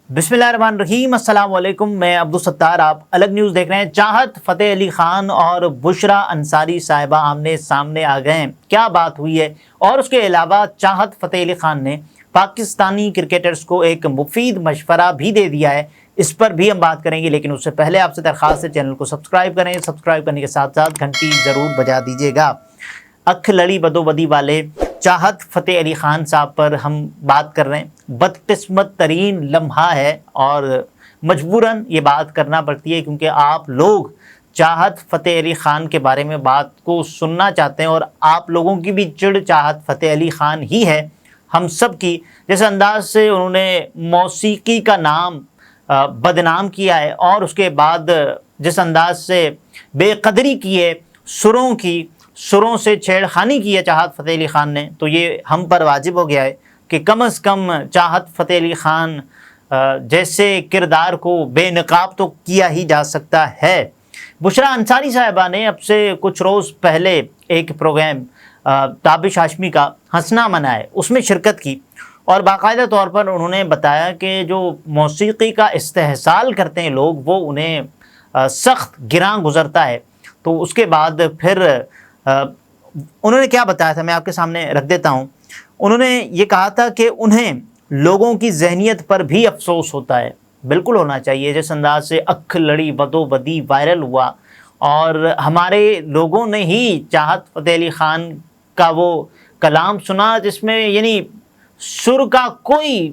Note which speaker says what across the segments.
Speaker 1: बिस्मिल्लाहिर्रहमानिर्रहीम, अस्सलाम वालेकुम। मैं अब्दुल सत्तार, आप अलग न्यूज़ देख रहे हैं। चाहत फ़तेह अली ख़ान और बुशरा अंसारी साहिबा आमने सामने आ गए हैं। क्या बात हुई है? और उसके अलावा चाहत फ़तेह अली ख़ान ने पाकिस्तानी क्रिकेटर्स को एक मुफीद मशवरा भी दे दिया है। इस पर भी हम बात करेंगे, लेकिन उससे पहले आपसे दरख्वास्त है चैनल को सब्सक्राइब करें। सब्सक्राइब करने के साथ साथ घंटी ज़रूर बजा दीजिएगा। अख लड़ी बदोबदी वाले चाहत फ़तेह अली ख़ान साहब पर हम बात कर रहे हैं। बदकिस्मत तरीन लम्हा है और मजबूरन ये बात करना पड़ती है, क्योंकि आप लोग चाहत फ़तेह अली ख़ान के बारे में बात को सुनना चाहते हैं और आप लोगों की भी चिड़ चाहत फ़तेह अली ख़ान ही है, हम सब की। जिस अंदाज से उन्होंने मौसीकी का नाम बदनाम किया है और उसके बाद जिस अंदाज से बेकदरी की है, सुरों से छेड़खानी की है चाहत फ़तेह अली ख़ान ने, तो ये हम पर वाजिब हो गया है कि कम से कम चाहत फ़तेह अली ख़ान जैसे किरदार को बेनकाब तो किया ही जा सकता है। बुशरा अंसारी साहिबा ने अब से कुछ रोज़ पहले एक प्रोग्राम ताबिश हाशमी का हंसना मनाए, उसमें शिरकत की और बाकायदा तौर पर उन्होंने बताया कि जो मौसीकी का इस्तेहसाल करते हैं लोग, वो उन्हें सख्त गिरां गुज़रता है। तो उसके बाद फिर उन्होंने क्या बताया था, मैं आपके सामने रख देता हूँ। उन्होंने ये कहा था कि उन्हें लोगों की जहनीत पर भी अफसोस होता है। बिल्कुल होना चाहिए। जिस अंदाज से अख लड़ी बदोबदी वायरल हुआ और हमारे लोगों ने ही चाहत फ़तेह अली ख़ान का वो कलाम सुना जिसमें यानी सुर का कोई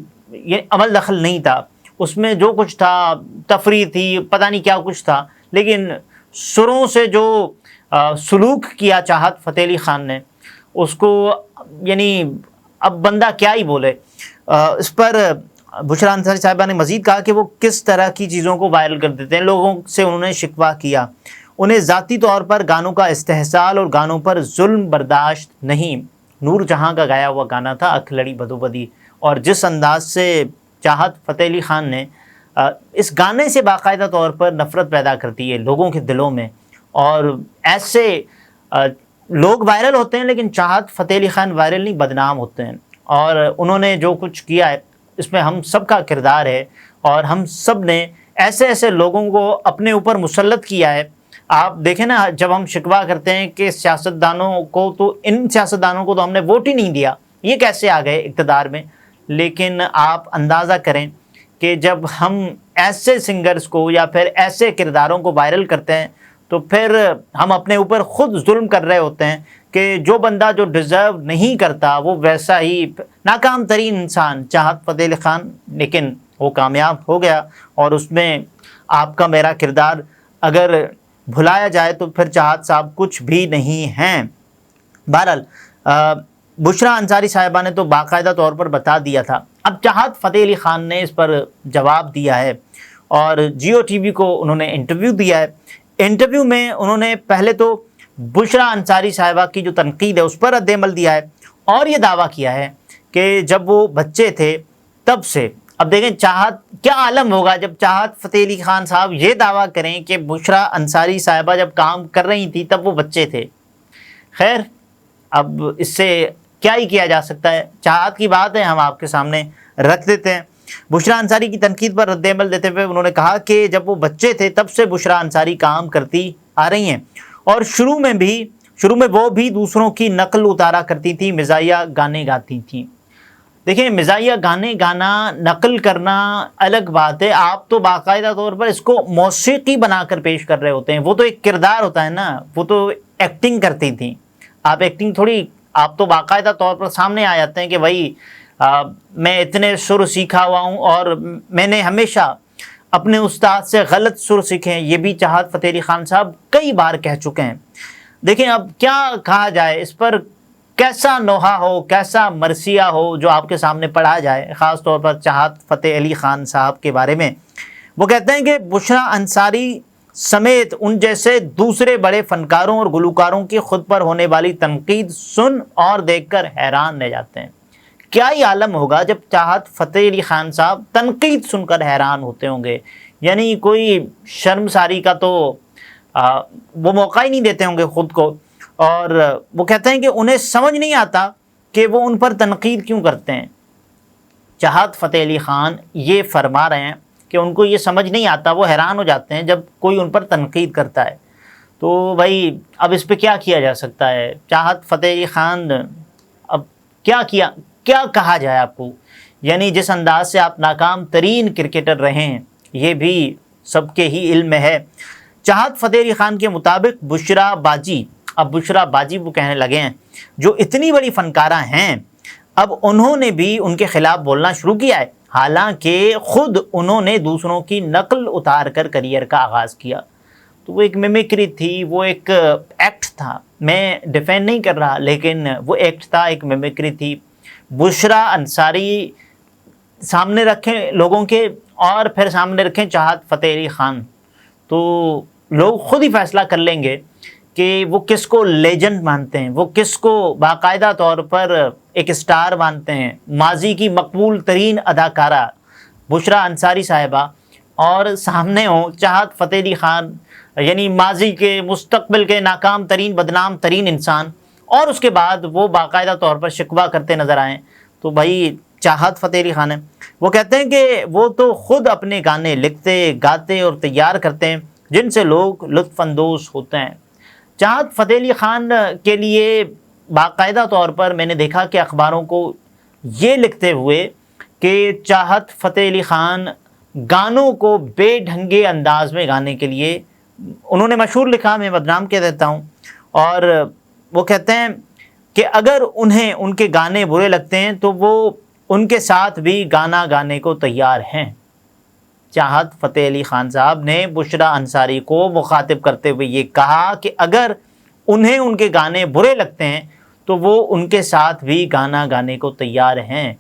Speaker 1: अमल दखल नहीं था, उसमें जो कुछ था तफरीह थी, पता नहीं क्या कुछ था, लेकिन सुरों से जो सलूक किया चाहत फ़तेह अली ख़ान ने, उसको यानी अब बंदा क्या ही बोले। इस पर बुशरा अंसारी साहिबा ने मज़ीद कहा कि वो किस तरह की चीज़ों को वायरल कर देते हैं। लोगों से उन्होंने शिकवा किया, उन्हें ज़ाती तौर पर गानों का इस्तेहसाल और गानों पर जुल्म बर्दाश्त नहीं। नूर जहाँ का गाया हुआ गाना था अख लड़ी बदोबदी, और जिस अंदाज से चाहत फ़तेह अली ख़ान ने इस गाने से बाकायदा तौर पर नफ़रत पैदा करती है लोगों के दिलों में, और ऐसे लोग वायरल होते हैं, लेकिन चाहत फ़तेह अली ख़ान वायरल नहीं, बदनाम होते हैं। और उन्होंने जो कुछ किया है इसमें हम सब का किरदार है और हम सब ने ऐसे ऐसे लोगों को अपने ऊपर मुसल्लत किया है। आप देखें ना, जब हम शिकवा करते हैं कि सियासतदानों को, तो इन सियासतदानों को तो हमने वोट ही नहीं दिया, ये कैसे आ गए इक़्तिदार में। लेकिन आप अंदाज़ा करें कि जब हम ऐसे सिंगर्स को या फिर ऐसे किरदारों को वायरल करते हैं, तो फिर हम अपने ऊपर ख़ुद जुल्म कर रहे होते हैं कि जो बंदा जो डिज़र्व नहीं करता वो वैसा ही नाकाम तरीन इंसान चाहत फ़तेह अली ख़ान, लेकिन वो कामयाब हो गया और उसमें आपका मेरा किरदार अगर भुलाया जाए तो फिर चाहत साहब कुछ भी नहीं हैं। बहरहाल बुशरा अंसारी साहिबा ने तो बाकायदा तौर पर बता दिया था। अब चाहत फ़तेह अली ख़ान ने इस पर जवाब दिया है और जियो टीवी को उन्होंने इंटरव्यू दिया है। इंटरव्यू में उन्होंने पहले तो बुशरा अंसारी साहिबा की जो तनकीद है उस पर रद्द-ए-अमल दिया है और ये दावा किया है कि जब वो बच्चे थे तब से, अब देखें चाहत क्या आलम होगा जब चाहत फ़तेह अली ख़ान साहब ये दावा करें कि बुशरा अंसारी साहिबा जब काम कर रही थी तब वो बच्चे थे। खैर, अब इससे क्या ही किया जा सकता है, चाहत की बात है, हम आपके सामने रख देते हैं। बुशरा अंसारी की तनकीद पर रद्द-ए-अमल देते हुए उन्होंने कहा कि जब वो बच्चे थे तब से बुशरा अंसारी काम करती आ रही हैं और शुरू में वो भी दूसरों की नकल उतारा करती थी, मिज़ाहिया गाने गाती थी। देखिए, मिज़ाहिया गाने गाना, नकल करना अलग बात है, आप तो बाकायदा तौर पर इसको मौसीकी बनाकर पेश कर रहे होते हैं। वो तो एक किरदार होता है ना, वो तो एक्टिंग करती थी, आप एक्टिंग थोड़ी, आप तो बाकायदा तौर पर सामने आ जाते हैं कि भाई मैं इतने सुर सीखा हुआ हूँ और मैंने हमेशा अपने उस्ताद से गलत सुर सीखे हैं। ये भी चाहत फ़तेह अली ख़ान साहब कई बार कह चुके हैं। देखें, अब क्या कहा जाए, इस पर कैसा नोहा हो, कैसा मरसिया हो जो आपके सामने पढ़ा जाए, ख़ास तौर पर चाहत फ़तेह अली ख़ान साहब के बारे में। वो कहते हैं कि बुशरा अंसारी समेत उन जैसे दूसरे बड़े फ़नकारों और गुलकारों की खुद पर होने वाली तनकीद सुन और देखकर हैरान रह जाते हैं। क्या ही आलम होगा जब चाहत फ़तेह अली ख़ान साहब तनकीद सुनकर हैरान होते होंगे, यानी कोई शर्मसारी का तो वो मौका ही नहीं देते होंगे ख़ुद को। और वो कहते हैं कि उन्हें समझ नहीं आता कि वो उन पर तनकीद क्यों करते हैं। चाहत फ़तेह अली ख़ान ये फरमा रहे हैं कि उनको ये समझ नहीं आता, वो हैरान हो जाते हैं जब कोई उन पर तनकीद करता है। तो भाई अब इस पे क्या किया जा सकता है? चाहत फ़तेह अली ख़ान अब क्या कहा जाए आपको? यानी जिस अंदाज से आप नाकाम तरीन क्रिकेटर रहे हैं ये भी सबके ही इल्म में है। चाहत फ़तेह अली ख़ान के मुताबिक बुशरा बाजी, अब बुशरा बाजी वो कहने लगे हैं, जो इतनी बड़ी फ़नकारा हैं अब उन्होंने भी उनके ख़िलाफ़ बोलना शुरू किया है। हालांकि ख़ुद उन्होंने दूसरों की नकल उतार कर करियर का आगाज़ किया। तो वो एक मिमिक्री थी, वो एक एक्ट था। मैं डिफेंड नहीं कर रहा, लेकिन वो एक्ट था, एक मिमिक्री थी। बुशरा अंसारी सामने रखें लोगों के और फिर सामने रखें चाहत फ़तेह अली ख़ान, तो लोग ख़ुद ही फ़ैसला कर लेंगे कि वो किसको लेजेंड मानते हैं, वो किसको बाकायदा तौर पर एक स्टार मानते हैं। माजी की मकबूल तरीन अदाकारा बुशरा अंसारी साहिबा और सामने हो चाहत फ़तेह अली ख़ान, यानी माजी के मुस्तक़बिल के नाकाम तरीन बदनाम तरीन इंसान, और उसके बाद वो बाकायदा तौर पर शिकवा करते नज़र आएँ। तो भाई चाहत फ़तेह अली ख़ान है, वो कहते हैं कि वो तो ख़ुद अपने गाने लिखते, गाते और तैयार करते हैं जिनसे लोग लुत्फ़अंदोज़ होते हैं। चाहत फ़तेह अली ख़ान के लिए बाकायदा तौर पर मैंने देखा कि अखबारों को ये लिखते हुए कि चाहत फ़तेह अली ख़ान गानों को बेढंगे अंदाज में गाने के लिए उन्होंने मशहूर लिखा, मैं बदनाम कह देता हूँ। और वो कहते हैं कि अगर उन्हें उनके गाने बुरे लगते हैं तो वो उनके साथ भी गाना गाने को तैयार हैं। चाहत फ़तेह अली ख़ान साहब ने बुशरा अंसारी को मुखातिब करते हुए ये कहा कि अगर उन्हें उनके गाने बुरे लगते हैं तो वो उनके साथ भी गाना गाने को तैयार हैं।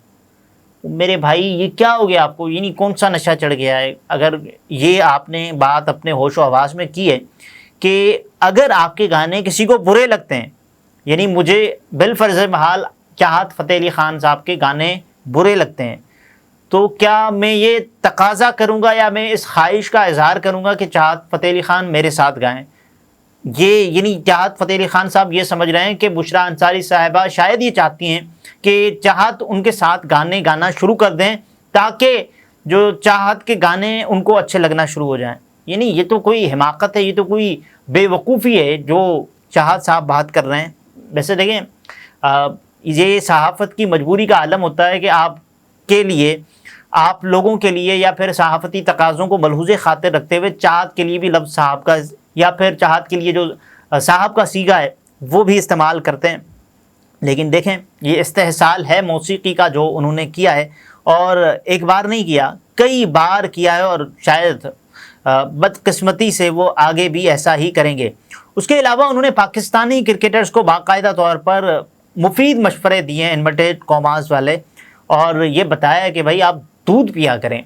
Speaker 1: मेरे भाई ये क्या हो गया आपको, यानी कौन सा नशा चढ़ गया है? अगर ये आपने बात अपने होश व हवास में की है कि अगर आपके गाने किसी को बुरे लगते हैं, यानी मुझे बिलफर्ज़ महल चाहत फ़तेह अली ख़ान साहब के गाने बुरे लगते हैं, तो क्या मैं ये तकाज़ा करूँगा या मैं इस ख्वाहिश का इज़हार करूँगा कि चाहत फ़तेह अली ख़ान मेरे साथ गाएँ? ये यानी चाहत फ़तेह अली ख़ान साहब ये समझ रहे हैं कि बुशरा अंसारी साहिबा शायद ये चाहती हैं कि चाहत उनके साथ गाने गाना शुरू कर दें ताकि जो चाहत के गाने उनको अच्छे लगना शुरू हो जाएं। यानी ये तो कोई हिमाकत है, ये तो कोई बेवकूफ़ी है जो चाहत साहब बात कर रहे हैं। वैसे देखें, ये सहाफ़त की मजबूरी का आलम होता है कि आपके लिए, आप लोगों के लिए या फिर सहाफ़ती तकाज़ों को मलहूज़े खातिर रखते हुए चाहत के लिए भी लफ्ज़ साहब का या फिर चाहत के लिए जो साहब का सीगा है वो भी इस्तेमाल करते हैं। लेकिन देखें, ये इस्तेहसाल है मौसीकी का जो उन्होंने किया है, और एक बार नहीं किया, कई बार किया है, और शायद बदकिस्मती से वो आगे भी ऐसा ही करेंगे। उसके अलावा उन्होंने पाकिस्तानी क्रिकेटर्स को बाकायदा तौर पर मुफीद मशवरे दिए हैं, इन्वर्टेड कॉमास वाले, और ये बताया कि भाई आप दूध पिया करें।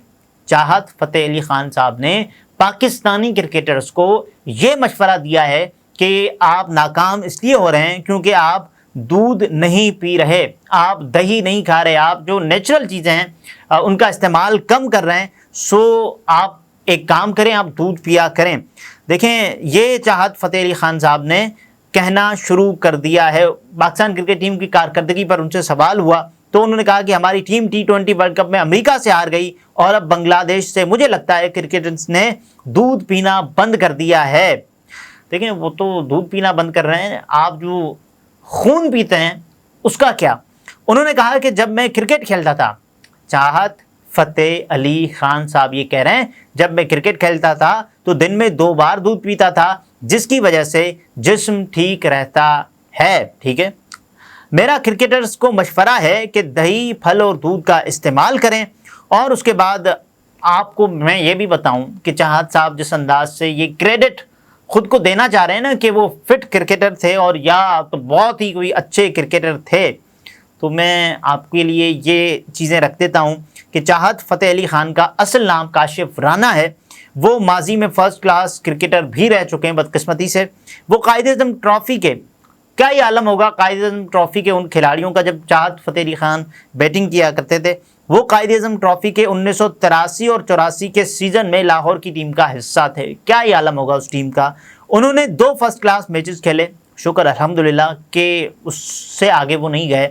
Speaker 1: चाहत फ़तेह अली ख़ान साहब ने पाकिस्तानी क्रिकेटर्स को ये मशवरा दिया है कि आप नाकाम इसलिए हो रहे हैं क्योंकि आप दूध नहीं पी रहे, आप दही नहीं खा रहे, आप जो नेचुरल चीज़ें हैं उनका इस्तेमाल कम कर रहे हैं। सो आप एक काम करें, आप दूध पिया करें। देखें, ये चाहत फ़तेह अली ख़ान साहब ने कहना शुरू कर दिया है। पाकिस्तान क्रिकेट टीम की कारकर्दगी पर उनसे सवाल हुआ तो उन्होंने कहा कि हमारी टीम T20 वर्ल्ड कप में अमेरिका से हार गई और अब बांग्लादेश से। मुझे लगता है क्रिकेटर्स ने दूध पीना बंद कर दिया है। देखें, वो तो दूध पीना बंद कर रहे हैं, आप जो खून पीते हैं उसका क्या? उन्होंने कहा कि जब मैं क्रिकेट खेलता था, चाहत फ़तेह अली ख़ान साहब ये कह रहे हैं, जब मैं क्रिकेट खेलता था तो दिन में 2 बार दूध पीता था जिसकी वजह से जिस्म ठीक रहता है। ठीक है, मेरा क्रिकेटर्स को मशवरा है कि दही, फल और दूध का इस्तेमाल करें। और उसके बाद आपको मैं ये भी बताऊं कि चाहत साहब जिस अंदाज से ये क्रेडिट खुद को देना चाह रहे हैं ना कि वो फिट क्रिकेटर थे और या तो बहुत ही कोई अच्छे क्रिकेटर थे, तो मैं आपके लिए ये चीज़ें रख देता हूँ कि चाहत फ़तेह अली ख़ान का असल नाम काशिफ राना है। वो माजी में फ़र्स्ट क्लास क्रिकेटर भी रह चुके हैं बदकिस्मती से। वो कायद-ए-आज़म ट्रॉफ़ी के, क्या ही आलम होगा कायद-ए-आज़म ट्रॉफ़ी के उन खिलाड़ियों का, जब चाहत फ़तेह अली ख़ान बैटिंग किया करते थे, वो कायद-ए-आज़म ट्रॉफ़ी के 1983 और 84 के सीज़न में लाहौर की टीम का हिस्सा थे। क्या ही आलम होगा उस टीम का। उन्होंने 2 फर्स्ट क्लास मैचेस खेले, शुक्र अल्हम्दुलिल्लाह कि उससे आगे वो नहीं गए,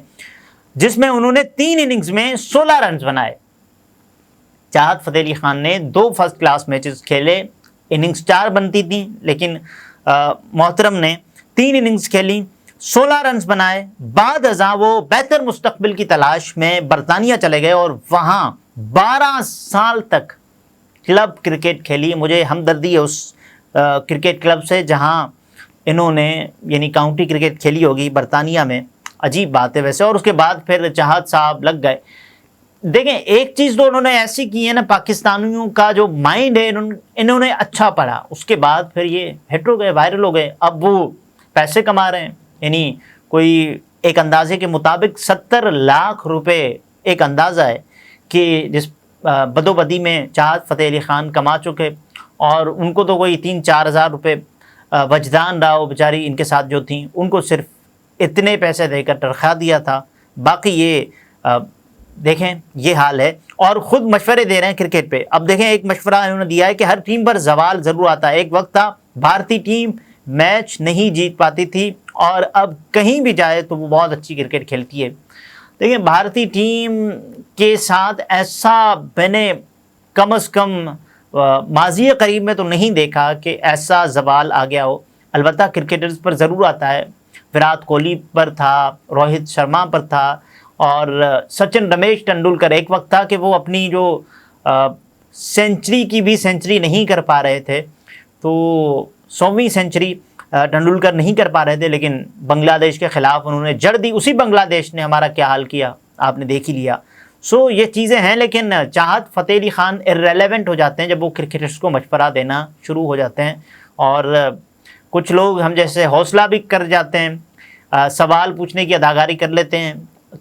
Speaker 1: जिसमें उन्होंने 3 इनिंग्स में 16 रन बनाए। چاہت فتح علی خان نے 2 فرسٹ کلاس میچز کھیلے، اننگز 4 بنتی تھیں، لیکن محترم نے 3 اننگز کھیلی، 16 رنز بنائے، بعد ازاں وہ بہتر مستقبل کی تلاش میں برطانیہ چلے گئے اور وہاں 12 سال تک کلب کرکٹ کھیلی۔ مجھے ہمدردی ہے اس کرکٹ کلب سے جہاں انہوں نے یعنی کاؤنٹی کرکٹ کھیلی ہوگی برطانیہ میں، عجیب بات ہے ویسے۔ اور اس کے بعد پھر چاہت صاحب لگ گئے۔ دیکھیں ایک چیز تو انہوں نے ایسی کی ہے نا، پاکستانیوں کا جو مائنڈ ہے انہوں نے اچھا پڑھا، اس کے بعد پھر یہ ہٹ ہو گئے، وائرل ہو گئے، اب وہ پیسے کما رہے ہیں۔ یعنی کوئی ایک اندازے کے مطابق 70 لاکھ روپے ایک اندازہ ہے کہ جس بدو بدی میں چاہت فتح علی خان کما چکے، اور ان کو تو کوئی 3-4 ہزار روپے وجدان راؤ بیچاری ان کے ساتھ جو تھیں ان کو صرف اتنے پیسے دے کر تنخواہ دیا تھا، باقی یہ دیکھیں یہ حال ہے، اور خود مشورے دے رہے ہیں کرکٹ پہ۔ اب دیکھیں ایک مشورہ انہوں نے دیا ہے کہ ہر ٹیم پر زوال ضرور آتا ہے، ایک وقت تھا بھارتی ٹیم میچ نہیں جیت پاتی تھی اور اب کہیں بھی جائے تو وہ بہت اچھی کرکٹ کھیلتی ہے۔ دیکھیں بھارتی ٹیم کے ساتھ ایسا میں نے کم از کم ماضی قریب میں تو نہیں دیکھا کہ ایسا زوال آ گیا ہو۔ البتہ کرکٹرز پر ضرور آتا ہے، وراٹ کوہلی پر تھا، روہت شرما پر تھا، اور سچن رمیش ٹنڈولکر ایک وقت تھا کہ وہ اپنی جو سینچری کی بھی سینچری نہیں کر پا رہے تھے، تو 100ویں سینچری ٹنڈولکر نہیں کر پا رہے تھے، لیکن بنگلہ دیش کے خلاف انہوں نے جڑ دی، اسی بنگلہ دیش نے ہمارا کیا حال کیا آپ نے دیکھ ہی لیا۔ یہ چیزیں ہیں، لیکن چاہت فتح علی خان ارریلیونٹ ہو جاتے ہیں جب وہ کرکٹرز کو مشورہ دینا شروع ہو جاتے ہیں، اور کچھ لوگ ہم جیسے حوصلہ بھی کر جاتے ہیں، سوال پوچھنے کی اداکاری کر لیتے ہیں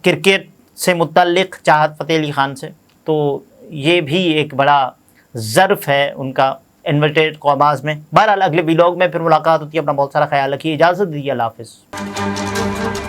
Speaker 1: کرکٹ سے متعلق چاہت فتح علی خان سے، تو یہ بھی ایک بڑا ظرف ہے ان کا انورٹیڈ قوماز میں۔ بہرحال اگلے ویلاگ میں پھر ملاقات ہوتی ہے، اپنا بہت سارا خیال رکھیے، اجازت دیجیے، اللہ حافظ۔